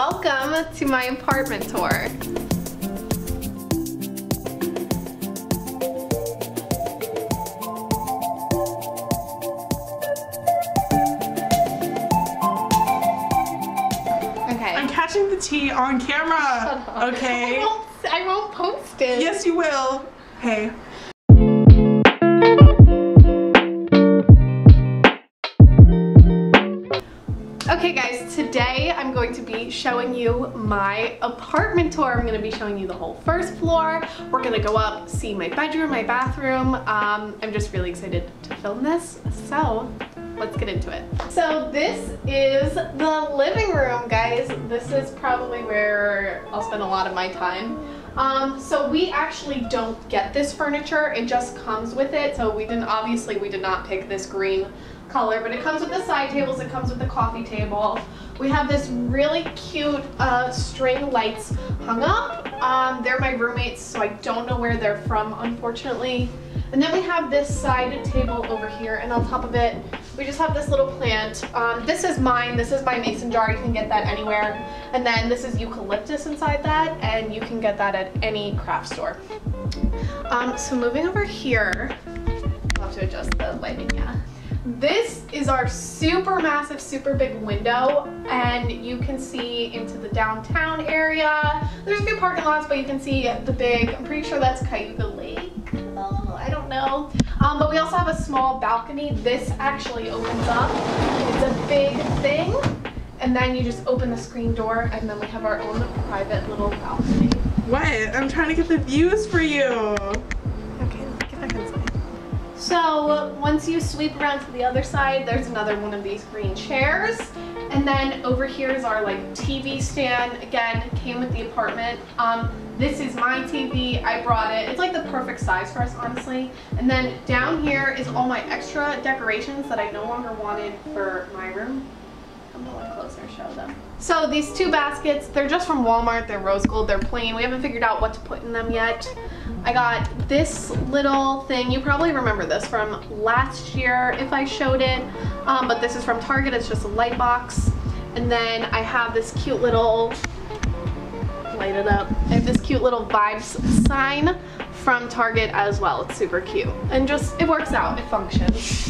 Welcome to my apartment tour. Okay. I'm catching the tea on camera. Shut up. Okay. I won't post it. Yes, you will. Hey. Okay guys, today I'm going to be showing you my apartment tour. I'm going to be showing you the whole first floor. We're going to go up, see my bedroom, my bathroom. I'm just really excited to film this, so let's get into it. So this is the living room, guys. This is probably where I'll spend a lot of my time. So we actually don't get this furniture, it just comes with it. So we did not pick this green color, but it comes with the side tables, it comes with the coffee table. We have this really cute string lights hung up. They're my roommates, so I don't know where they're from, unfortunately. And then we have this side table over here, and on top of it, we just have this little plant. This is mine, this is my mason jar, you can get that anywhere. And then this is eucalyptus inside that, and you can get that at any craft store. So moving over here, I'll have to adjust the lighting, yeah. This is our super massive, super big window, and you can see into the downtown area. There's a few parking lots, but you can see the big, I'm pretty sure that's Cayuga Lake. Oh, I don't know. But we also have a small balcony. This actually opens up. It's a big thing. And then you just open the screen door, and then we have our own private little balcony. What? I'm trying to get the views for you. Okay, get back inside. So once you sweep around to the other side, there's another one of these green chairs. And then over here is our like TV stand. Again, came with the apartment. This is my TV, I brought it. It's like the perfect size for us, honestly. And then down here is all my extra decorations that I no longer wanted for my room. Come a little closer, show them. So these two baskets, they're just from Walmart, they're rose gold, they're plain. We haven't figured out what to put in them yet. I got this little thing, you probably remember this from last year if I showed it, but this is from Target, it's just a light box. And then I have this cute little, light it up, I have this cute little vibes sign from Target as well. It's super cute and just, it works out, it functions.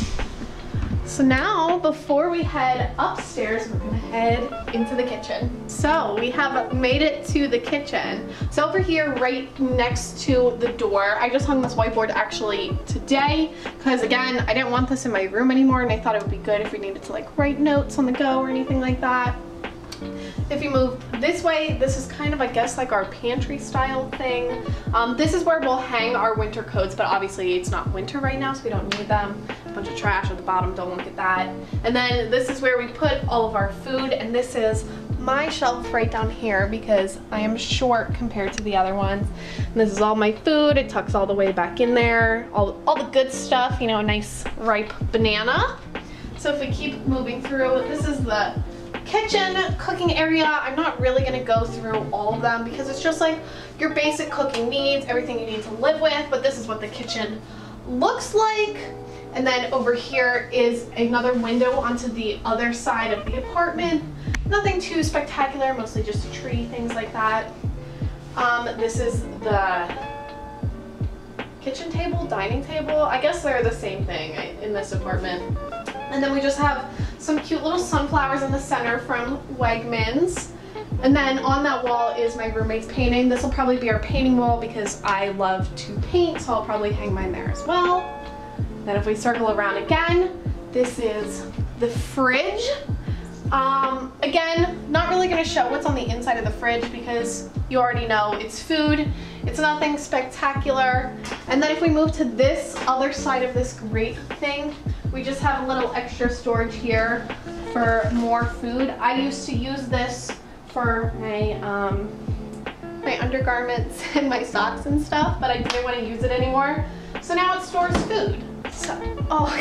So now, before we head upstairs, we're gonna head into the kitchen. So we have made it to the kitchen. So over here, right next to the door, I just hung this whiteboard actually today, because again, I didn't want this in my room anymore, and I thought it would be good if we needed to like write notes on the go or anything like that. If you move this way, this is kind of, I guess, like our pantry style thing. This is where we'll hang our winter coats, but obviously it's not winter right now, so we don't need them. A bunch of trash at the bottom, don't look at that. And then this is where we put all of our food, and this is my shelf right down here because I am short compared to the other ones. And this is all my food, it tucks all the way back in there. All the good stuff, you know, a nice ripe banana. So if we keep moving through, this is the kitchen cooking area. I'm not really gonna go through all of them because it's just like your basic cooking needs, everything you need to live with, but this is what the kitchen looks like. And then over here is another window onto the other side of the apartment. Nothing too spectacular, mostly just a tree, things like that. This is the kitchen table, dining table. I guess they're the same thing in this apartment. And then we just have some cute little sunflowers in the center from Wegmans. And then on that wall is my roommate's painting. This will probably be our painting wall because I love to paint, so I'll probably hang mine there as well. Then if we circle around again, this is the fridge. Again, not really gonna show what's on the inside of the fridge because you already know it's food. It's nothing spectacular. And then if we move to this other side of this grate thing, we just have a little extra storage here for more food. I used to use this for my my undergarments and my socks and stuff, but I didn't want to use it anymore. So now it stores food. So, oh.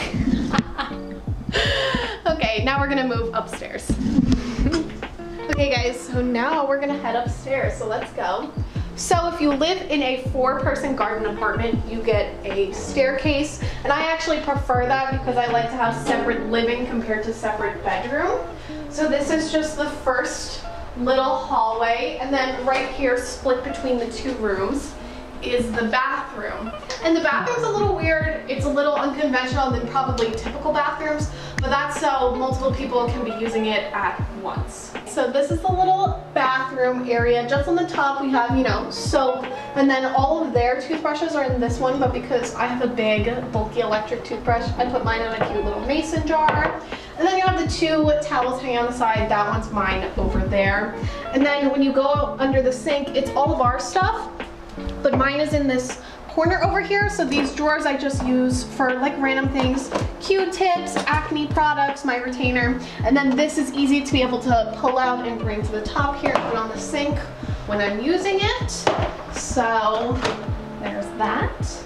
Okay, now we're gonna move upstairs. Okay guys, so now we're gonna head upstairs, so let's go. So if you live in a 4-person garden apartment, you get a staircase, and I actually prefer that because I like to have separate living compared to separate bedroom. So this is just the first little hallway, and then right here, split between the two rooms, is the bathroom. And the bathroom's a little weird. It's a little unconventional than probably typical bathrooms, but that's so multiple people can be using it at once. So this is the little bathroom area. Just on the top we have, you know, soap, and then all of their toothbrushes are in this one, but because I have a big bulky electric toothbrush, I put mine in a cute little mason jar. And then you have the two towels hanging on the side. That one's mine over there. And then when you go under the sink, it's all of our stuff, but mine is in this corner over here. So these drawers I just use for like random things, Q-tips, acne products, my retainer. And then this is easy to be able to pull out and bring to the top here and put on the sink when I'm using it. So there's that.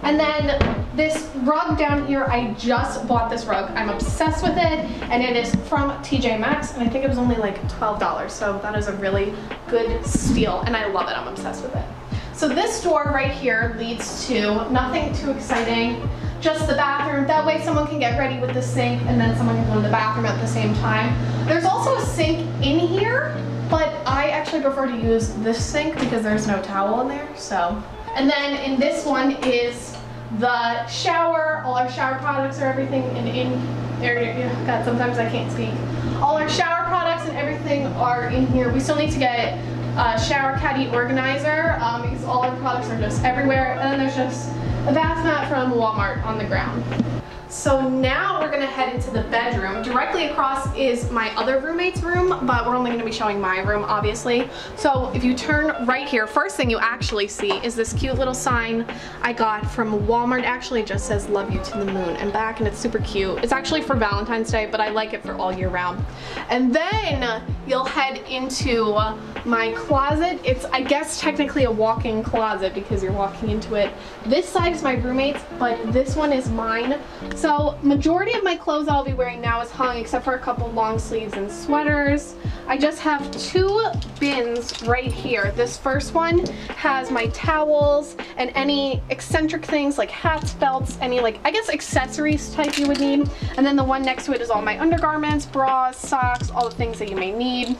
And then this rug down here, I just bought this rug. I'm obsessed with it, and it is from TJ Maxx, and I think it was only like $12, so that is a really good steal, and I love it. I'm obsessed with it. So this door right here leads to nothing too exciting, just the bathroom. That way someone can get ready with the sink, and then someone can go to the bathroom at the same time. There's also a sink in here, but I actually prefer to use this sink because there's no towel in there, so. And then in this one is the shower. All our shower products are everything in there. God, sometimes I can't speak. All our shower products and everything are in here. We still need to get a shower caddy organizer because all our products are just everywhere. And then there's just a bath mat from Walmart on the ground. So now we're gonna head into the bedroom. Directly across is my other roommate's room, but we're only gonna be showing my room, obviously. So if you turn right here, first thing you actually see is this cute little sign I got from Walmart. Actually, it just says "Love you to the moon" and back, and it's super cute. It's actually for Valentine's Day, but I like it for all year round. And then you'll head into my closet. It's, I guess, technically a walk-in closet because you're walking into it. This side is my roommate's, but this one is mine. So majority of my clothes I'll be wearing now is hung, except for a couple long sleeves and sweaters. I just have two bins right here. This first one has my towels and any eccentric things like hats, belts, any like, I guess, accessories type you would need. And then the one next to it is all my undergarments, bras, socks, all the things that you may need.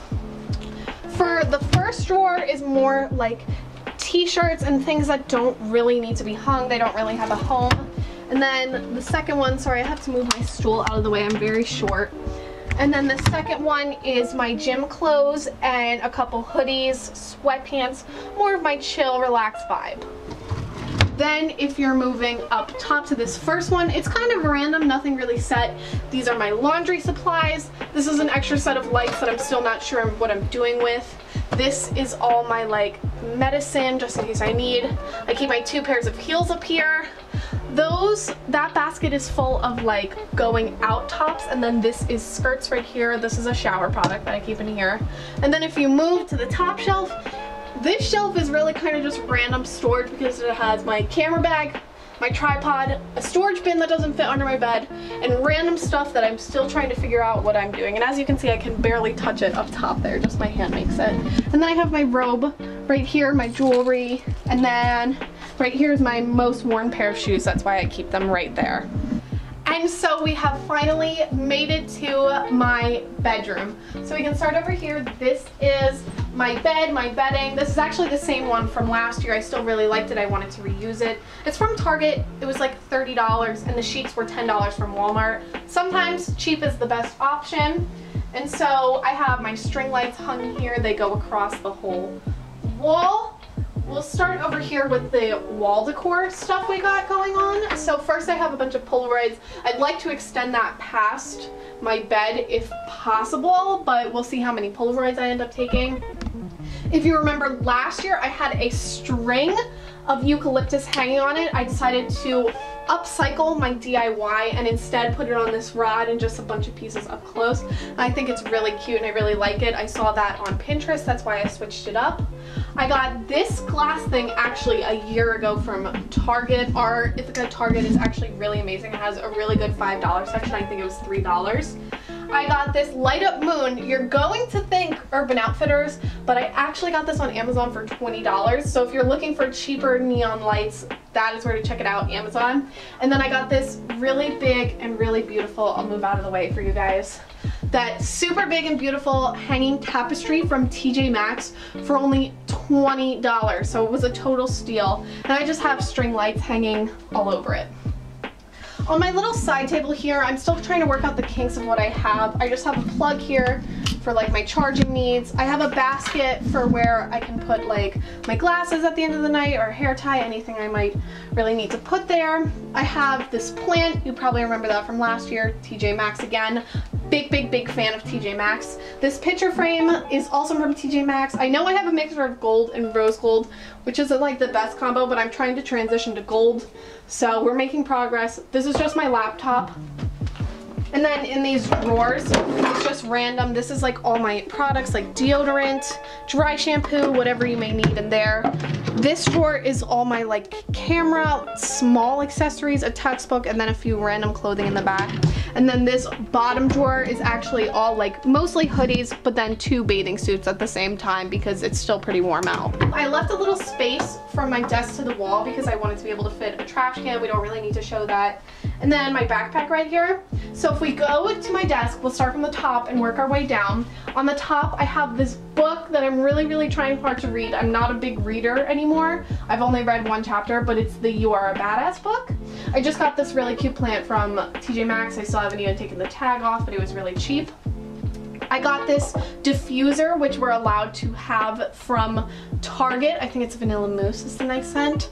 For the first drawer is more like t-shirts and things that don't really need to be hung. They don't really have a home. And then the second one, sorry, I have to move my stool out of the way, I'm very short. And then the second one is my gym clothes and a couple hoodies, sweatpants, more of my chill, relaxed vibe. Then if you're moving up top to this first one, it's kind of random, nothing really set. These are my laundry supplies. This is an extra set of lights that I'm still not sure what I'm doing with. This is all my like medicine, just in case I need. I keep my 2 pairs of heels up here. That basket is full of like going out tops, and then this is skirts right here. This is a shower product that I keep in here. And then if you move to the top shelf, this shelf is really kind of just random storage because it has my camera bag, my tripod, a storage bin that doesn't fit under my bed, and random stuff that I'm still trying to figure out what I'm doing. And as you can see, I can barely touch it up top there, just my hand makes it. And then I have my robe right here, my jewelry, and then right here is my most worn pair of shoes. That's why I keep them right there. And so we have finally made it to my bedroom. So we can start over here. This is my bed, my bedding. This is actually the same one from last year. I still really liked it. I wanted to reuse it. It's from Target. It was like $30, and the sheets were $10 from Walmart. Sometimes cheap is the best option. And so I have my string lights hung here. They go across the whole wall. We'll start over here with the wall decor stuff we got going on. So first I have a bunch of Polaroids. I'd like to extend that past my bed if possible, but we'll see how many Polaroids I end up taking. If you remember last year, I had a string of eucalyptus hanging on it. I decided to upcycle my DIY and instead put it on this rod and just a bunch of pieces up close. And I think it's really cute and I really like it. I saw that on Pinterest, that's why I switched it up. I got this glass thing actually a year ago from Target. Our Ithaca Target is actually really amazing. It has a really good $5 section. I think it was $3. I got this light up moon. You're going to think Urban Outfitters, but I actually got this on Amazon for $20. So if you're looking for cheaper neon lights, that is where to check it out, Amazon. And then I got this really big and really beautiful, I'll move out of the way for you guys, that super big and beautiful hanging tapestry from TJ Maxx for only $20. So it was a total steal. And I just have string lights hanging all over it. On my little side table here, I'm still trying to work out the kinks of what I have. I just have a plug here for like my charging needs. I have a basket for where I can put like my glasses at the end of the night or hair tie, anything I might really need to put there. I have this plant, you probably remember that from last year, TJ Maxx again. Big fan of TJ Maxx. This picture frame is also from TJ Maxx. I know I have a mixture of gold and rose gold, which isn't like the best combo, but I'm trying to transition to gold. So we're making progress. This is just my laptop. And then in these drawers, it's just random. This is like all my products like deodorant, dry shampoo, whatever you may need in there. This drawer is all my like camera, small accessories, a textbook, and then a few random clothing in the back. And then this bottom drawer is actually all like mostly hoodies, but then 2 bathing suits at the same time because it's still pretty warm out. I left a little space from my desk to the wall because I wanted to be able to fit a trash can. We don't really need to show that. And then my backpack right here. So if we go to my desk, we'll start from the top and work our way down. On the top, I have this book that I'm really trying hard to read. I'm not a big reader anymore. I've only read 1 chapter, but it's the You Are a Badass book. I just got this really cute plant from TJ Maxx. I still haven't even taken the tag off, but it was really cheap. I got this diffuser, which we're allowed to have from Target. I think it's Vanilla Mousse is the nice scent.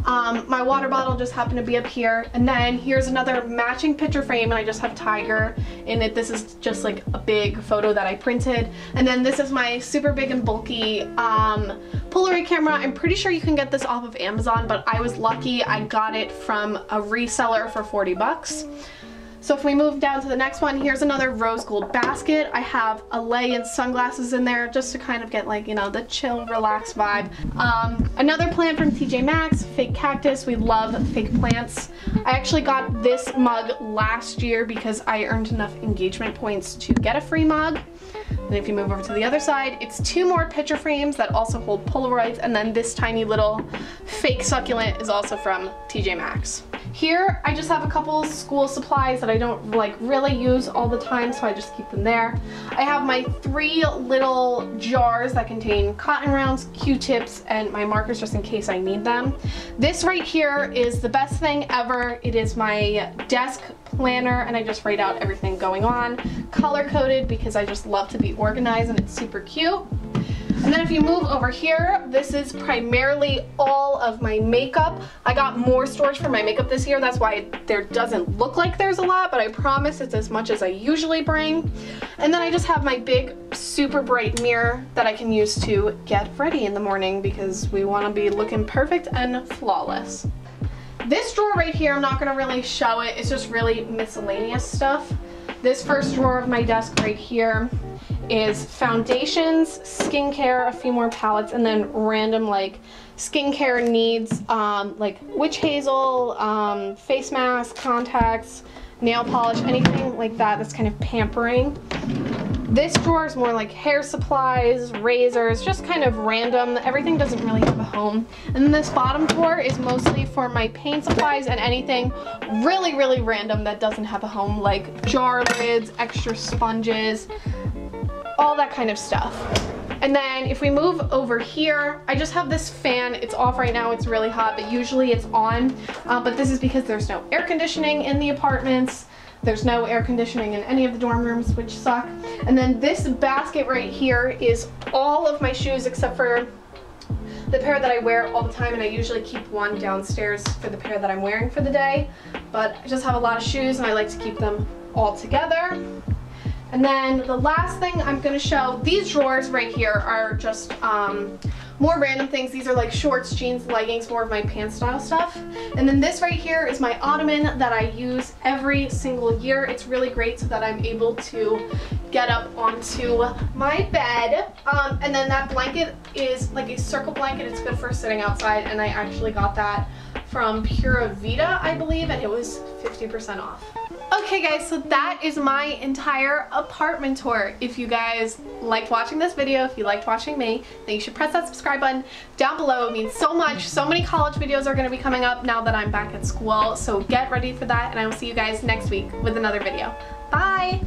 My water bottle just happened to be up here. And then here's another matching picture frame, and I just have Tiger in it. This is just like a big photo that I printed. And then this is my super big and bulky Polaroid camera. I'm pretty sure you can get this off of Amazon, but I was lucky. I got it from a reseller for 40 bucks. So if we move down to the next one, here's another rose gold basket. I have a lei and sunglasses in there just to kind of get like, you know, the chill, relaxed vibe. Another plant from TJ Maxx, fake cactus. We love fake plants. I actually got this mug last year because I earned enough engagement points to get a free mug. And if you move over to the other side, it's 2 more picture frames that also hold Polaroids, and then this tiny little fake succulent is also from TJ Maxx. Here, I just have a couple school supplies that I don't like really use all the time, so I just keep them there. I have my 3 little jars that contain cotton rounds, Q-tips, and my markers just in case I need them. This right here is the best thing ever. It is my desk planner, and I just write out everything going on, color-coded because I just love to be organized, and it's super cute. And then if you move over here, this is primarily all of my makeup. I got more storage for my makeup this year. That's why there doesn't look like there's a lot, but I promise it's as much as I usually bring. And then I just have my big, super bright mirror that I can use to get ready in the morning because we want to be looking perfect and flawless. This drawer right here, I'm not going to really show it. It's just really miscellaneous stuff. This first drawer of my desk right here is foundations, skincare, a few more palettes, and then random like skincare needs, like witch hazel, face mask, contacts, nail polish, anything like that that's kind of pampering. This drawer is more like hair supplies, razors, just kind of random. Everything doesn't really have a home. And then this bottom drawer is mostly for my paint supplies and anything really random that doesn't have a home, like jar lids, extra sponges, all that kind of stuff. And then if we move over here, I just have this fan. It's off right now, it's really hot, but usually it's on. But this is because there's no air conditioning in the apartments. There's no air conditioning in any of the dorm rooms, which suck. And then this basket right here is all of my shoes except for the pair that I wear all the time, and I usually keep one downstairs for the pair that I'm wearing for the day. But I just have a lot of shoes and I like to keep them all together. And then the last thing I'm going to show, these drawers right here are just more random things. These are like shorts, jeans, leggings, more of my pants style stuff. And then this right here is my ottoman that I use every single year. It's really great so that I'm able to get up onto my bed. And then that blanket is like a circle blanket. It's good for sitting outside, and I actually got that from Pura Vida, I believe, and it was 50% off. Okay guys, so that is my entire apartment tour. If you guys liked watching this video, if you liked watching me, then you should press that subscribe button down below. It means so much. So many college videos are going to be coming up now that I'm back at school, so get ready for that, and I will see you guys next week with another video. Bye!